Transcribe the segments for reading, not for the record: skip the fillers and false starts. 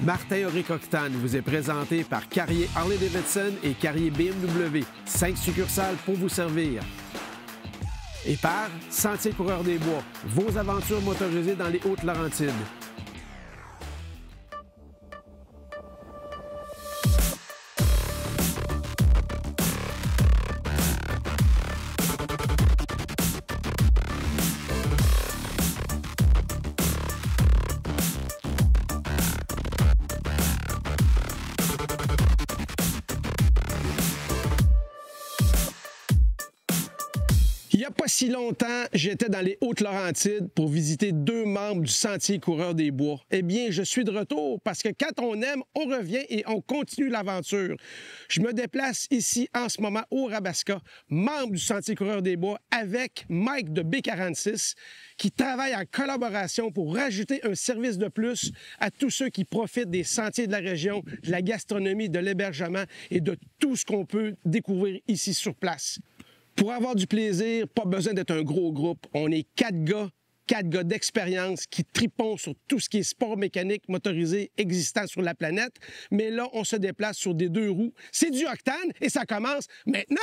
Martin Auric-Octane vous est présenté par Carrier Harley-Davidson et Carrier BMW. 5 succursales pour vous servir. Et par Sentier Coureur des Bois, vos aventures motorisées dans les Hautes-Laurentides. Il n'y a pas si longtemps, j'étais dans les Hautes-Laurentides pour visiter 2 membres du Sentier Coureur des Bois. Eh bien, je suis de retour parce que quand on aime, on revient et on continue l'aventure. Je me déplace ici en ce moment au Rabasca, membre du Sentier Coureur des Bois, avec Mike de B46, qui travaille en collaboration pour rajouter un service de plus à tous ceux qui profitent des sentiers de la région, de la gastronomie, de l'hébergement et de tout ce qu'on peut découvrir ici sur place. Pour avoir du plaisir, pas besoin d'être un gros groupe. On est 4 gars d'expérience qui tripons sur tout ce qui est sport mécanique motorisé existant sur la planète. Mais là, on se déplace sur des 2 roues. C'est du octane et ça commence maintenant!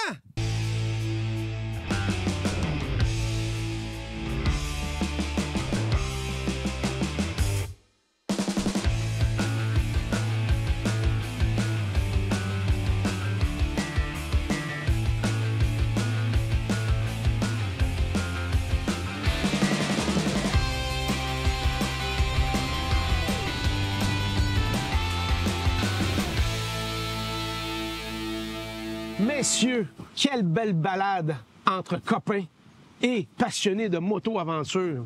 Messieurs, quelle belle balade entre copains et passionnés de moto-aventure.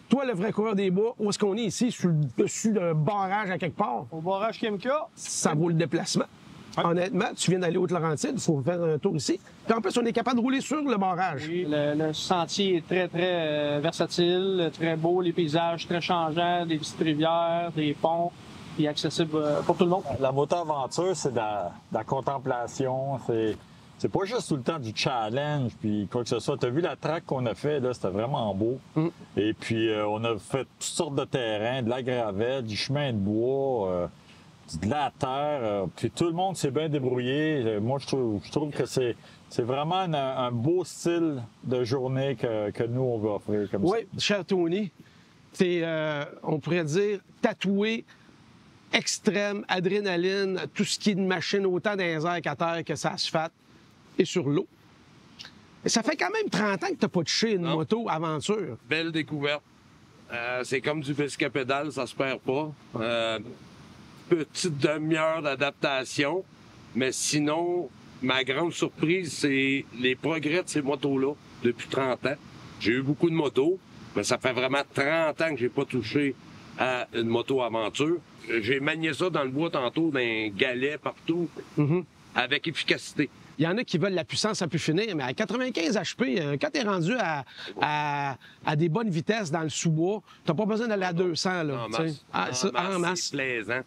Toi, le vrai coureur des bois, où est-ce qu'on est ici? Sur le dessus d'un barrage à quelque part? Au barrage Kimka. Ça vaut le déplacement. Ouais. Honnêtement, tu viens d'aller Haute-Laurentides, il faut faire un tour ici. Puis en plus, on est capable de rouler sur le barrage. Oui, le sentier est très versatile, très beau, les paysages très changeants, des petites rivières, des ponts, et accessible pour tout le monde. La moto-aventure, c'est de la contemplation, c'est pas juste tout le temps du challenge, puis quoi que ce soit. Tu as vu la track qu'on a fait, là, c'était vraiment beau. Et puis, on a fait toutes sortes de terrains, de la gravette, du chemin de bois, de la terre, puis tout le monde s'est bien débrouillé. Moi, je trouve que c'est vraiment un beau style de journée que nous, on veut offrir comme ça. Oui, cher Tony, on pourrait dire tatoué, extrême, adrénaline, tout ce qui est de machine, autant dans les airs qu'à terre que ça asphalte et sur l'eau. Et ça fait quand même 30 ans que tu n'as pas touché une moto aventure. Belle découverte. C'est comme du bisque à pédale, ça se perd pas. Petite demi-heure d'adaptation, mais sinon, ma grande surprise, c'est les progrès de ces motos-là depuis 30 ans. J'ai eu beaucoup de motos, mais ça fait vraiment 30 ans que j'ai pas touché à une moto-aventure. J'ai manié ça dans le bois tantôt, dans un galet partout, avec efficacité. Il y en a qui veulent la puissance à plus finir, mais à 95 HP, quand tu es rendu à des bonnes vitesses dans le sous-bois, tu n'as pas besoin d'aller à 200. Là, en masse. C'est plaisant.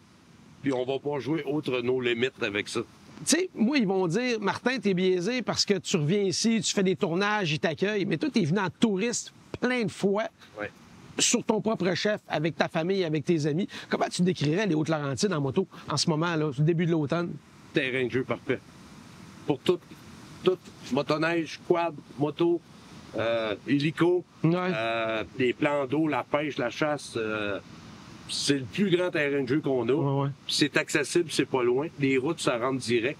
Puis on va pas jouer outre nos limites avec ça. Tu sais, moi, ils vont dire, Martin, t'es biaisé parce que tu reviens ici, tu fais des tournages, ils t'accueillent. Mais toi, t'es venu en touriste plein de fois. Ouais. Sur ton propre chef, avec ta famille, avec tes amis. Comment tu décrirais les Hautes-Laurentides en moto en ce moment, là, au début de l'automne? Terrain de jeu parfait. Pour tout, motoneige, quad, moto, hélico, les plans d'eau, la pêche, la chasse, c'est le plus grand terrain de jeu qu'on a. Ouais. C'est accessible, c'est pas loin. Les routes, ça rentre direct.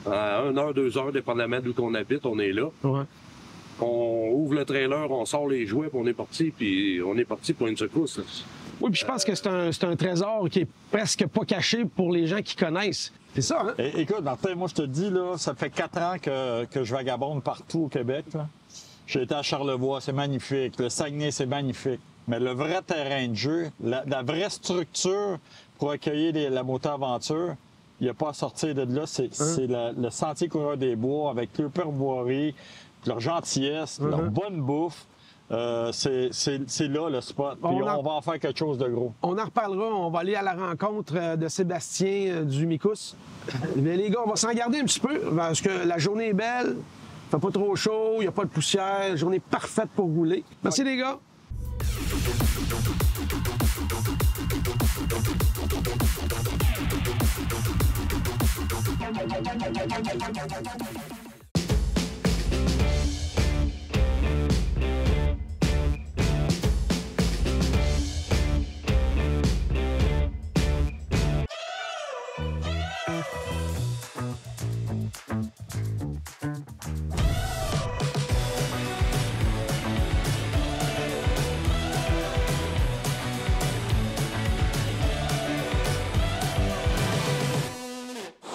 1 heure, 2 heures, dépendamment d'où qu'on habite, on est là. Ouais. On ouvre le trailer, on sort les jouets, puis on est parti pour une secousse. Là. Oui, puis je pense que c'est un trésor qui est presque pas caché pour les gens qui connaissent. C'est ça, hein? Écoute, Martin, moi, je te dis, là, ça fait 4 ans que je vagabonde partout au Québec. J'ai été à Charlevoix, c'est magnifique. Le Saguenay, c'est magnifique. Mais le vrai terrain de jeu, la vraie structure pour accueillir la moto-aventure, il n'y a pas à sortir de là. C'est le Sentier Coureur des Bois avec leur perboirie, leur gentillesse, leur bonne bouffe. C'est là le spot. Puis on va en faire quelque chose de gros. On en reparlera. On va aller à la rencontre de Sébastien du Micous. Mais les gars, on va s'en garder un petit peu parce que la journée est belle. Il fait pas trop chaud, il n'y a pas de poussière. Journée parfaite pour rouler. Merci les gars.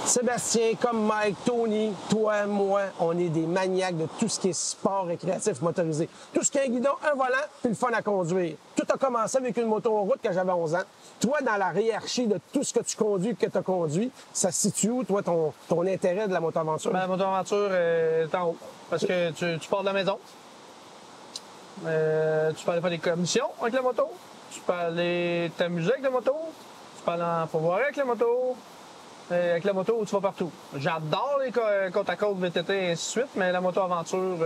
Sébastien, comme Mike, Tony, toi, moi, on est des maniaques de tout ce qui est sport récréatif motorisé. Tout ce qui est un guidon, un volant, puis le fun à conduire. Tout a commencé avec une moto en route quand j'avais 11 ans. Toi, dans la hiérarchie de tout ce que tu conduis, que tu as conduit, ça se situe où, toi, ton intérêt de la moto-aventure? Ben, la moto-aventure est en haut. Parce que tu pars de la maison. Tu peux aller faire des commissions avec la moto. Tu peux aller t'amuser avec la moto. Tu peux aller en pourvoirie avec la moto. Avec la moto, tu vas partout. J'adore les côte à côte VTT et ainsi de suite, mais la moto-aventure,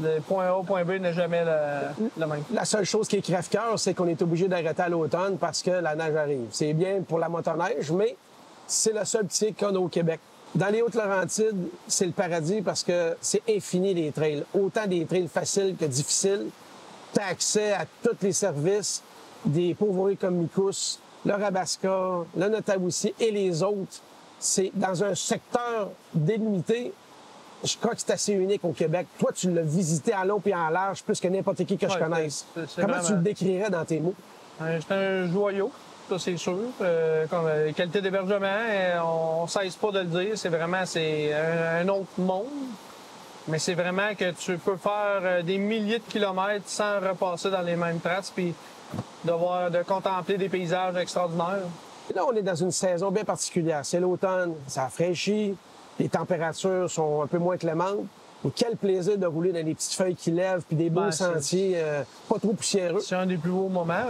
de point A au point B n'est jamais le même. La seule chose qui est crève-cœur, c'est qu'on est obligé d'arrêter à l'automne parce que la neige arrive. C'est bien pour la motoneige, mais c'est le seul petit qu'on a au Québec. Dans les Hautes-Laurentides, c'est le paradis parce que c'est infini les trails. Autant des trails faciles que difficiles. Tu as accès à tous les services des pourvoiries comme Micous, le Rabasca, le Nottaboussie et les autres. C'est dans un secteur délimité. Je crois que c'est assez unique au Québec. Toi, tu l'as visité en long et en large plus que n'importe qui que je connaisse. Comment vraiment... tu le décrirais dans tes mots? C'est un joyau, ça c'est sûr. Comme qualité d'hébergement, on ne cesse pas de le dire. C'est vraiment un autre monde. Mais c'est vraiment que tu peux faire des milliers de kilomètres sans repasser dans les mêmes traces puis de contempler des paysages extraordinaires. Là, on est dans une saison bien particulière. C'est l'automne, ça rafraîchit, les températures sont un peu moins clémentes. Et quel plaisir de rouler dans des petites feuilles qui lèvent puis des beaux sentiers pas trop poussiéreux. C'est un des plus beaux moments.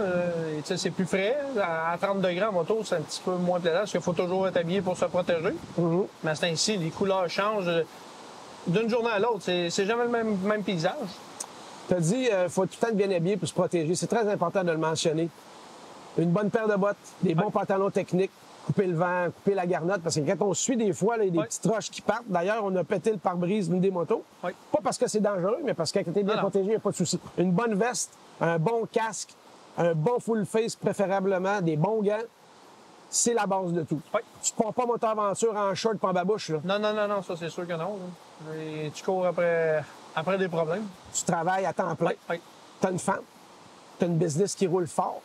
C'est plus frais. À 30 degrés en moto, c'est un petit peu moins plaisant parce qu'il faut toujours être habillé pour se protéger. Mais c'est ainsi, les couleurs changent d'une journée à l'autre. C'est jamais le même paysage. Tu as dit qu'il faut tout le temps être bien habillé pour se protéger. C'est très important de le mentionner. Une bonne paire de bottes, des bons pantalons techniques, couper le vent, couper la garnotte, parce que quand on suit des fois, là, il y a des petites roches qui partent. D'ailleurs, on a pété le pare-brise d'une des motos. Pas parce que c'est dangereux, mais parce que quand tu es bien protégé, il n'y a pas de souci. Une bonne veste, un bon casque, un bon full face préférablement, des bons gants, c'est la base de tout. Tu ne pars pas moto-aventure en short et en babouche. Là. Non, ça c'est sûr que non. Et tu cours après des problèmes. Tu travailles à temps plein. Tu as une femme, tu as une business qui roule fort.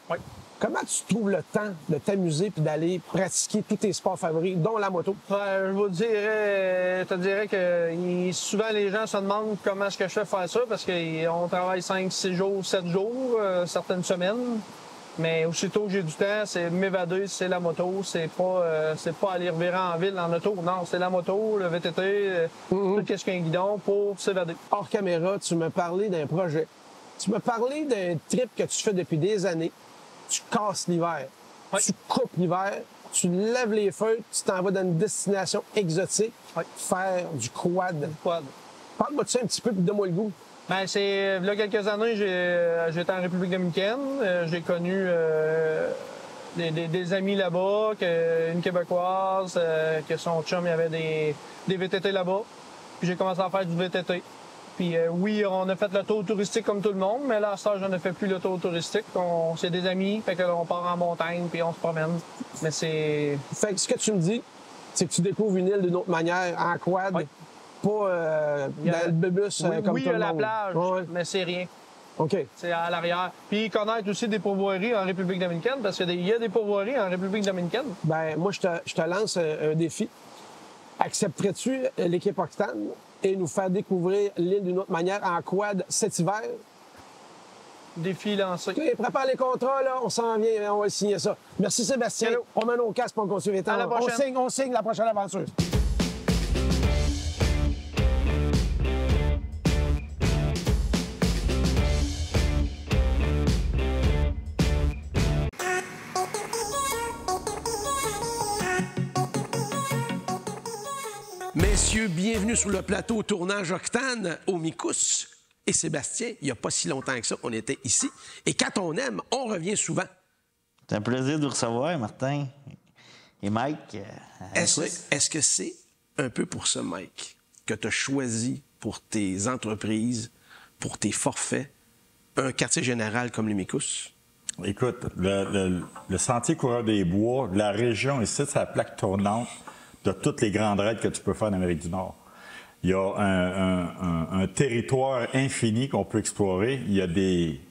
Comment tu trouves le temps de t'amuser puis d'aller pratiquer tous tes sports favoris, dont la moto? Je te dirais que souvent les gens se demandent comment est-ce que je fais faire ça parce qu'on travaille 5, 6 jours, 7 jours, certaines semaines. Mais aussitôt que j'ai du temps, c'est m'évader, c'est la moto. C'est pas aller revirer en ville en auto. Non, c'est la moto, le VTT, tout ce qu'un guidon pour s'évader. Hors caméra, tu m'as parlé d'un projet. Tu m'as parlé d'un trip que tu fais depuis des années. Tu casses l'hiver, tu coupes l'hiver, tu lèves les feux, tu t'en vas dans une destination exotique, faire du quad. Parle-moi de ça un petit peu, puis donne-moi le goût. Ben, il y a quelques années, j'étais en République dominicaine. J'ai connu des amis là-bas, une Québécoise, que son chum, il y avait des VTT là-bas. Puis j'ai commencé à faire du VTT. Puis oui, on a fait le tour touristique comme tout le monde, mais là, à ce stade, je ne fais plus le tour touristique. C'est des amis, fait qu'on part en montagne, puis on se promène. Mais c'est... Fait que ce que tu me dis, c'est que tu découvres une île d'une autre manière, en quad, pas dans le bébus comme tout le monde. Oui, il y a la plage, mais c'est rien. OK. C'est à l'arrière. Puis connaître aussi des pourvoiries en République dominicaine, parce qu'il y a des pourvoiries en République dominicaine. Ben moi, je te lance un défi. Accepterais-tu l'équipe Octane et nous faire découvrir l'île d'une autre manière en quad cet hiver? Défi lancé. OK, prépare les contrats, là, on s'en vient, on va signer ça. Merci Sébastien. Hello. On met nos casques pour qu'on suive les temps. À la prochaine. On signe la prochaine aventure. Messieurs, bienvenue sur le plateau Tournage Octane au Micous. Et Sébastien, il n'y a pas si longtemps que ça, on était ici. Et quand on aime, on revient souvent. C'est un plaisir de vous recevoir, Martin et Mike. Est-ce que c'est un peu pour ça, Mike, que tu as choisi pour tes entreprises, pour tes forfaits, un quartier général comme les Micous? Écoute, le Sentier Coureur des Bois, la région ici, c'est la plaque tournante de toutes les grandes raids que tu peux faire en Amérique du Nord. Il y a un territoire infini qu'on peut explorer. Il y a des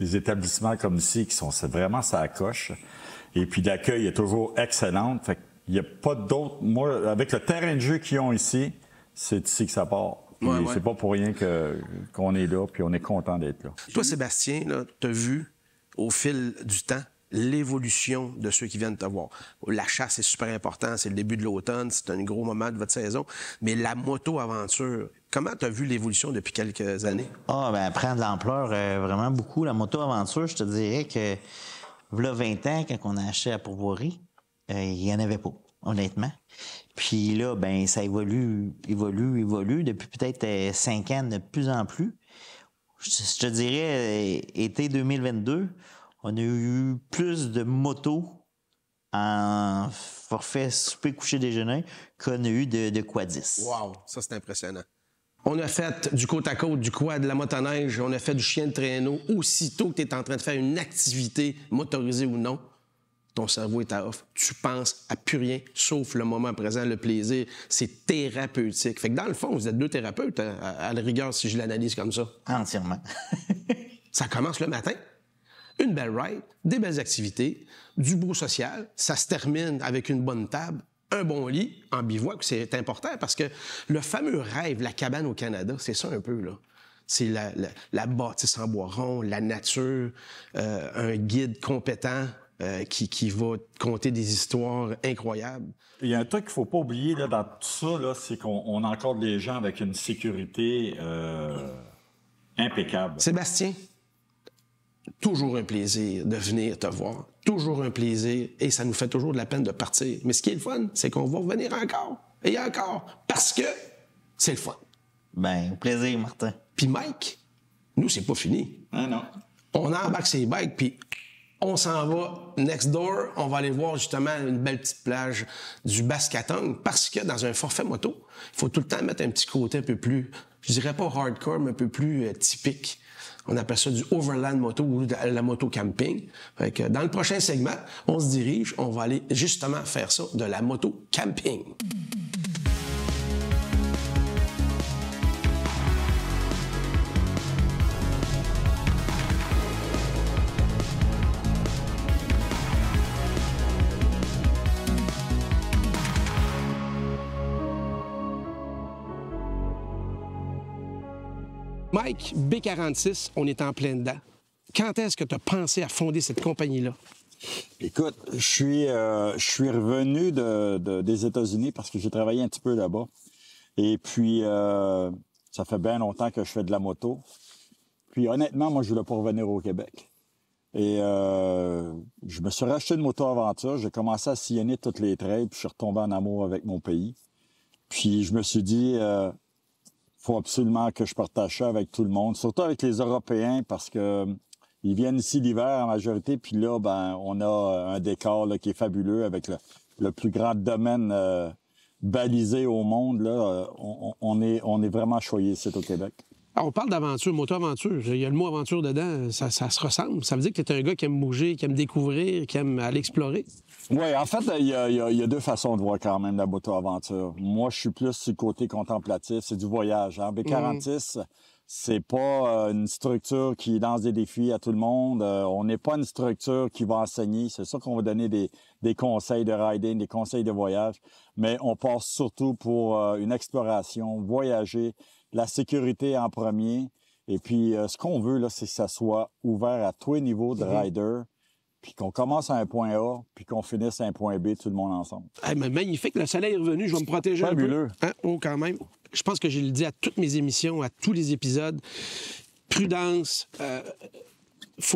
établissements comme ici qui sont vraiment ça à coche. Et puis l'accueil est toujours excellent. Fait qu'il n'y a pas d'autres. Moi, avec le terrain de jeu qu'ils ont ici, c'est ici que ça part. Ouais. C'est pas pour rien qu'on est là, puis on est content d'être là. Toi, Sébastien, tu as vu au fil du temps l'évolution de ceux qui viennent te voir. La chasse est super important, c'est le début de l'automne, c'est un gros moment de votre saison, mais la moto-aventure, comment tu as vu l'évolution depuis quelques années? Elle prend de l'ampleur vraiment beaucoup. La moto-aventure, je te dirais que, voilà 20 ans, quand on a acheté à Pourvoirie, il n'y en avait pas, honnêtement. Puis là, ça évolue. Depuis peut-être 5 ans, de plus en plus. Je te dirais, été 2022, on a eu plus de motos en forfait souper, coucher, déjeuner qu'on a eu de quadis. Wow, ça c'est impressionnant. On a fait du côte à côte, du quad, de la motoneige, on a fait du chien de traîneau. Aussitôt que tu es en train de faire une activité, motorisée ou non, ton cerveau est à off. Tu penses à plus rien, sauf le moment présent, le plaisir. C'est thérapeutique. Fait que dans le fond, vous êtes 2 thérapeutes, à la rigueur, si je l'analyse comme ça. Entièrement. Ça commence le matin. Une belle ride, des belles activités, du beau social. Ça se termine avec une bonne table, un bon lit, en bivouac. C'est important parce que le fameux rêve, la cabane au Canada, c'est ça un peu, là. C'est la bâtisse en bois rond, la nature, un guide compétent qui va conter des histoires incroyables. Il y a un truc qu'il ne faut pas oublier là, dans tout ça, là, c'est qu'on encadre les gens avec une sécurité impeccable. Sébastien, toujours un plaisir de venir te voir. Toujours un plaisir. Et ça nous fait toujours de la peine de partir. Mais ce qui est le fun, c'est qu'on va revenir encore. Et encore. Parce que c'est le fun. Au plaisir, Martin. Puis Mike, nous, c'est pas fini. Ah non. On embarque ses bikes, puis on s'en va next door. On va aller voir justement une belle petite plage du Baskatong. Parce que dans un forfait moto, il faut tout le temps mettre un petit côté un peu plus, je dirais pas hardcore, mais un peu plus typique. On appelle ça du overland moto ou de la moto camping. Fait que dans le prochain segment, on se dirige, on va aller justement faire ça, de la moto camping. Mike, B46, on est en plein dedans. Quand est-ce que tu as pensé à fonder cette compagnie-là? Écoute, je suis revenu des États-Unis parce que j'ai travaillé un petit peu là-bas. Et puis, ça fait bien longtemps que je fais de la moto. Puis, honnêtement, moi, je voulais pas revenir au Québec. Et je me suis racheté une moto-aventure. J'ai commencé à sillonner toutes les trails, puis je suis retombé en amour avec mon pays. Puis, je me suis dit... faut absolument que je partage ça avec tout le monde, surtout avec les Européens, parce que ils viennent ici l'hiver en majorité, puis là, on a un décor là, qui est fabuleux avec le plus grand domaine balisé au monde. Là, on est vraiment choyés ici au Québec. Alors, on parle d'aventure, moto-aventure. Il y a le mot aventure dedans, ça se ressemble. Ça veut dire que tu es un gars qui aime bouger, qui aime découvrir, qui aime aller explorer. Oui, en fait, il y a 2 façons de voir quand même la moto-aventure. Moi, je suis plus sur le côté contemplatif, c'est du voyage. Hein? B46, c'est pas une structure qui lance des défis à tout le monde. On n'est pas une structure qui va enseigner. C'est sûr qu'on va donner des conseils de riding, des conseils de voyage, mais on passe surtout pour une exploration, voyager, la sécurité en premier. Et puis, ce qu'on veut, là, c'est que ça soit ouvert à tous les niveaux de rider, puis qu'on commence à un point A, puis qu'on finisse à un point B, tout le monde ensemble. Hey, mais magnifique, le soleil est revenu, je vais me protéger fabuleux. Un peu. Hein? Oh, quand même. Je pense que je le dis à toutes mes émissions, à tous les épisodes. Prudence,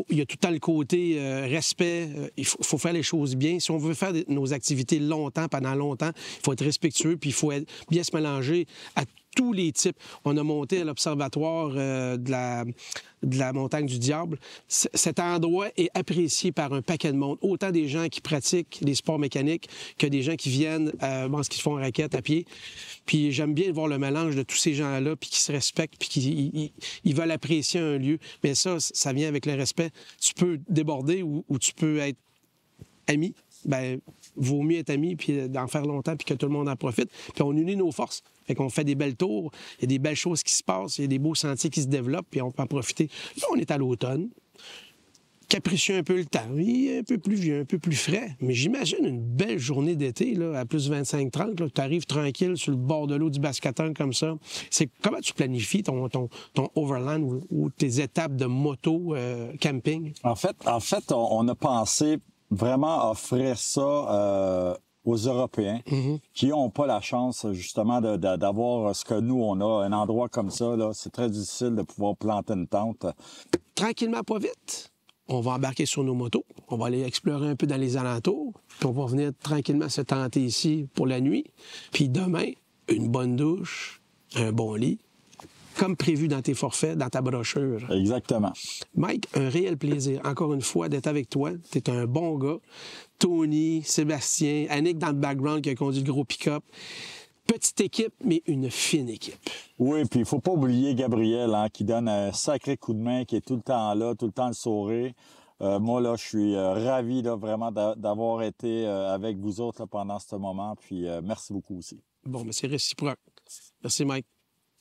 il y a tout le temps le côté respect, il faut faire les choses bien. Si on veut faire nos activités longtemps, pendant longtemps, il faut être respectueux, puis il faut bien se mélanger à tous les types. On a monté à l'observatoire de la montagne du Diable. Cet endroit est apprécié par un paquet de monde, autant des gens qui pratiquent les sports mécaniques que des gens qui viennent, qui font raquette à pied. Puis j'aime bien voir le mélange de tous ces gens-là, puis qui se respectent, puis qui ils veulent apprécier un lieu. Mais ça vient avec le respect. Tu peux déborder ou tu peux être ami. Bien, vaut mieux être ami puis d'en faire longtemps puis que tout le monde en profite. Puis on unit nos forces. Fait qu'on fait des belles tours, il y a des belles choses qui se passent, il y a des beaux sentiers qui se développent, puis on peut en profiter. Là, on est à l'automne. Capricieux un peu le temps. Il est un peu plus vieux, un peu plus frais. Mais j'imagine une belle journée d'été, là, à plus 25-30. Tu arrives tranquille sur le bord de l'eau du Bascaton comme ça. Comment tu planifies ton overland ou tes étapes de moto camping? En fait, on a pensé vraiment offrir ça aux Européens qui n'ont pas la chance, justement, d'avoir ce que nous, on a. Un endroit comme ça, là, c'est très difficile de pouvoir planter une tente. Tranquillement, pas vite. On va embarquer sur nos motos, on va aller explorer un peu dans les alentours, puis on va venir tranquillement se tenter ici pour la nuit. Puis demain, une bonne douche, un bon lit, comme prévu dans tes forfaits, dans ta brochure. Exactement. Mike, un réel plaisir, encore une fois, d'être avec toi. Tu es un bon gars. Tony, Sébastien, Annick dans le background qui a conduit le gros pick-up. Petite équipe, mais une fine équipe. Oui, puis il faut pas oublier Gabriel, hein, qui donne un sacré coup de main, qui est tout le temps là, tout le temps le sourire. Moi, là, je suis ravi, là, vraiment, d'avoir été avec vous autres là, pendant ce moment. Puis merci beaucoup aussi. Bon, mais c'est réciproque. Merci, Mike.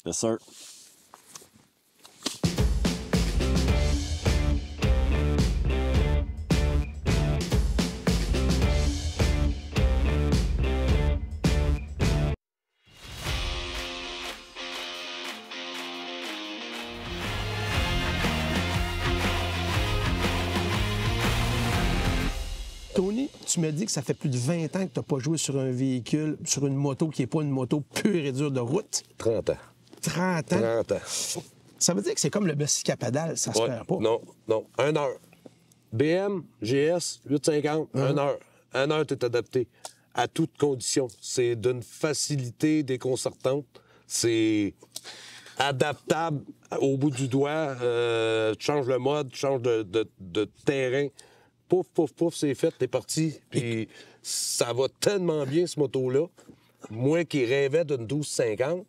Yes, sir. Tony, tu me dis que ça fait plus de 20 ans que tu n'as pas joué sur un véhicule, sur une moto qui n'est pas une moto pure et dure de route. 30 ans. 30 ans? 30 ans. Ça veut dire que c'est comme le bicycle à pédale, ça se perd pas. Non. 1 heure. BM, GS, 850, 1 heure. 1 heure, tu es adapté à toutes conditions. C'est d'une facilité déconcertante. C'est adaptable au bout du doigt. Tu changes le mode, tu changes de terrain. Pouf, pouf, pouf, c'est fait, t'es parti. Puis ça va tellement bien, ce moto-là. Moi qui rêvais d'une 1250,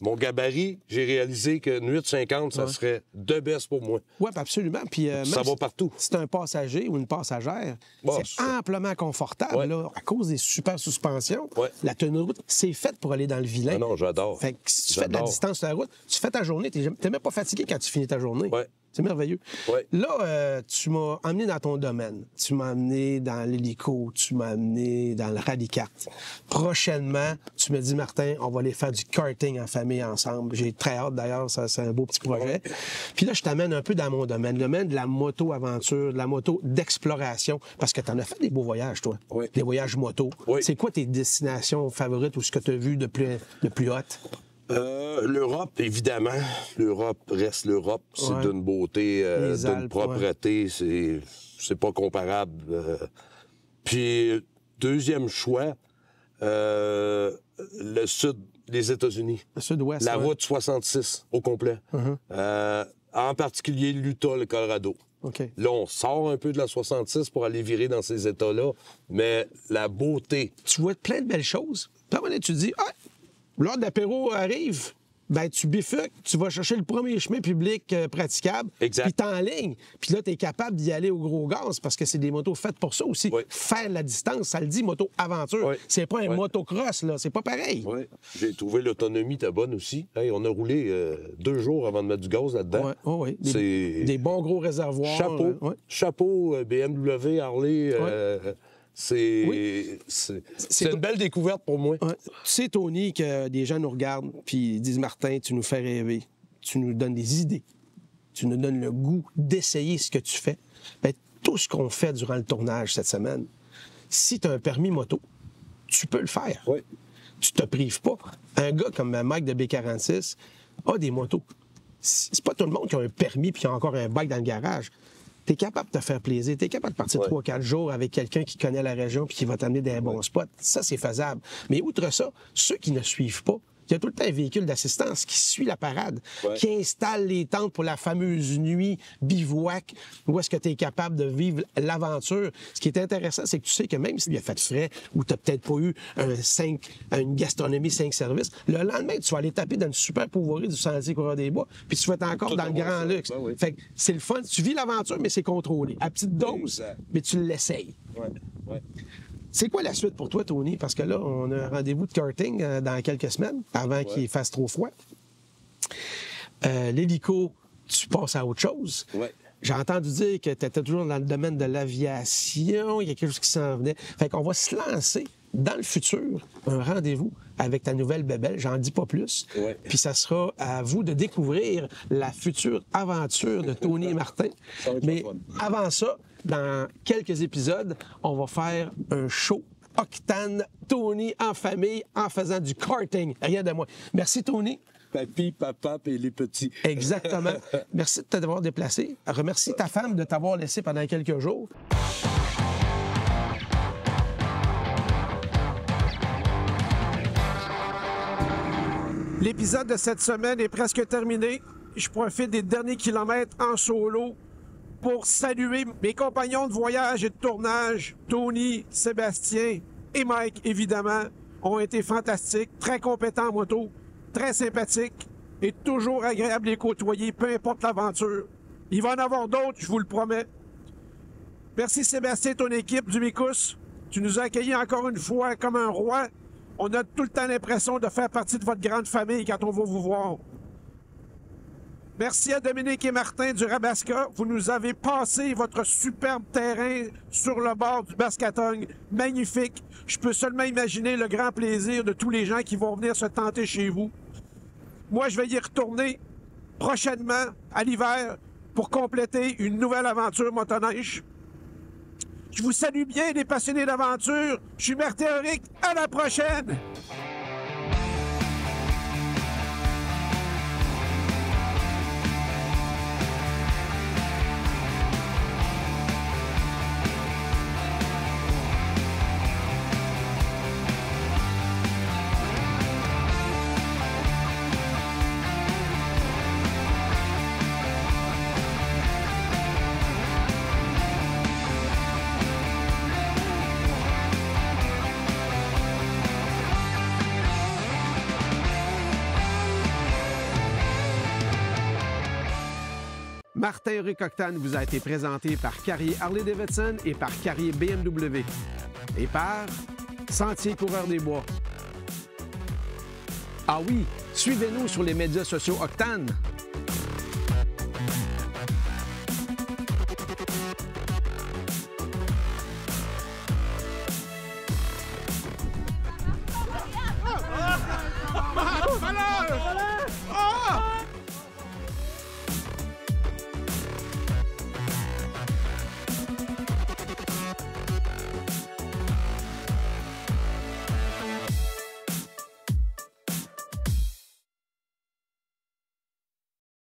mon gabarit, j'ai réalisé qu'une 850, ça serait de best pour moi. Oui, absolument. Puis, ça va partout. Si c'est un passager ou une passagère, c'est amplement confortable là, à cause des super suspensions. La tenue de route, c'est fait pour aller dans le vilain. Ah non, j'adore. Fait que si tu fais de la distance sur la route, tu fais ta journée, t'es même pas fatigué quand tu finis ta journée. C'est merveilleux. Là, tu m'as emmené dans ton domaine. Tu m'as amené dans l'hélico, tu m'as amené dans le rallycart. Prochainement, tu me dis, Martin, on va aller faire du karting en famille ensemble. J'ai très hâte, d'ailleurs, ça, c'est un beau petit projet. Puis là, je t'amène un peu dans mon domaine, le domaine de la moto-aventure, de la moto d'exploration, parce que tu en as fait des beaux voyages, toi. Des voyages moto. C'est quoi tes destinations favorites ou ce que tu as vu de plus haute? L'Europe, évidemment. L'Europe reste l'Europe. C'est d'une beauté, d'une propreté. C'est pas comparable. Puis, deuxième choix, le sud des États-Unis. Le sud-ouest. La route 66 au complet. En particulier l'Utah, le Colorado. Là, on sort un peu de la 66 pour aller virer dans ces États-là, mais la beauté. Tu vois plein de belles choses. Puis à un moment donné, tu te dis, l'heure d'apéro arrive, ben tu bifurques, tu vas chercher le premier chemin public praticable, puis t'es en ligne. Puis là, t'es capable d'y aller au gros gaz, parce que c'est des motos faites pour ça aussi. Faire la distance, ça le dit, moto-aventure. C'est pas un motocross, là, c'est pas pareil. J'ai trouvé l'autonomie était bonne aussi. Hey, on a roulé 2 jours avant de mettre du gaz là-dedans. Des bons gros réservoirs. Chapeau, BMW, Harley... C'est une belle découverte pour moi. Tu sais, Tony, que des gens nous regardent puis disent, Martin, tu nous fais rêver. Tu nous donnes des idées. Tu nous donnes le goût d'essayer ce que tu fais. Bien, tout ce qu'on fait durant le tournage cette semaine, si tu as un permis moto, tu peux le faire. Tu te prives pas. Un gars comme Mike de B46 a des motos. C'est pas tout le monde qui a un permis puis qui a encore un bike dans le garage. Tu es capable de te faire plaisir. Tu es capable de partir 3-4 jours avec quelqu'un qui connaît la région puis qui va t'amener dans un bon spot. Ça, c'est faisable. Mais outre ça, ceux qui ne suivent pas, il il y a tout le temps un véhicule d'assistance qui suit la parade, Ouais. qui installe les tentes pour la fameuse nuit bivouac, où est-ce que tu es capable de vivre l'aventure. Ce qui est intéressant, c'est que tu sais que même s'il a fait frais ou tu n'as peut-être pas eu une gastronomie 5 services, le lendemain, tu vas aller taper dans une super pourvoirie du Sentier Coureur des Bois, puis tu vas être encore Tout dans le avoir grand ça. luxe. Ben oui. Fait que c'est le fun. Tu vis l'aventure, mais c'est contrôlé. À petite dose, Exact. mais tu l'essayes. Ouais, ouais. C'est quoi la suite pour toi, Tony? Parce que là, on a un rendez-vous de karting dans quelques semaines, avant qu'il fasse trop froid. L'hélico, tu passes à autre chose. Ouais. J'ai entendu dire que tu étais toujours dans le domaine de l'aviation, il y a quelque chose qui s'en venait. Fait qu'on va se lancer dans le futur, un rendez-vous avec ta nouvelle bébelle, j'en dis pas plus. Ouais. Puis ça sera à vous de découvrir la future aventure de Tony et Martin. Ça va être Mais le fun. avant ça, dans quelques épisodes, on va faire un show Octane Tony en famille en faisant du karting. Rien de moins. Merci Tony. Papi, papa et les petits. Exactement. Merci de t'avoir déplacé. Remercie ta femme de t'avoir laissé pendant quelques jours. L'épisode de cette semaine est presque terminé. Je profite des derniers kilomètres en solo pour saluer mes compagnons de voyage et de tournage, Tony, Sébastien et Mike, évidemment, ont été fantastiques, très compétents en moto, très sympathiques et toujours agréables à les côtoyer, peu importe l'aventure. Il va en avoir d'autres, je vous le promets. Merci Sébastien et ton équipe du Micous. Tu nous as accueillis encore une fois comme un roi. On a tout le temps l'impression de faire partie de votre grande famille quand on va vous voir. Merci à Dominique et Martin du Rabasca. Vous nous avez passé votre superbe terrain sur le bord du Bascatogne. Magnifique. Je peux seulement imaginer le grand plaisir de tous les gens qui vont venir se tenter chez vous. Moi, je vais y retourner prochainement, à l'hiver, pour compléter une nouvelle aventure motoneige. Je vous salue bien, les passionnés d'aventure. Je suis Martin Henrique. À la prochaine! Martin Henrique Octane vous a été présenté par Carrier Harley-Davidson et par Carrier BMW. Et par Sentier Coureur des Bois. Ah oui, suivez-nous sur les médias sociaux Octane.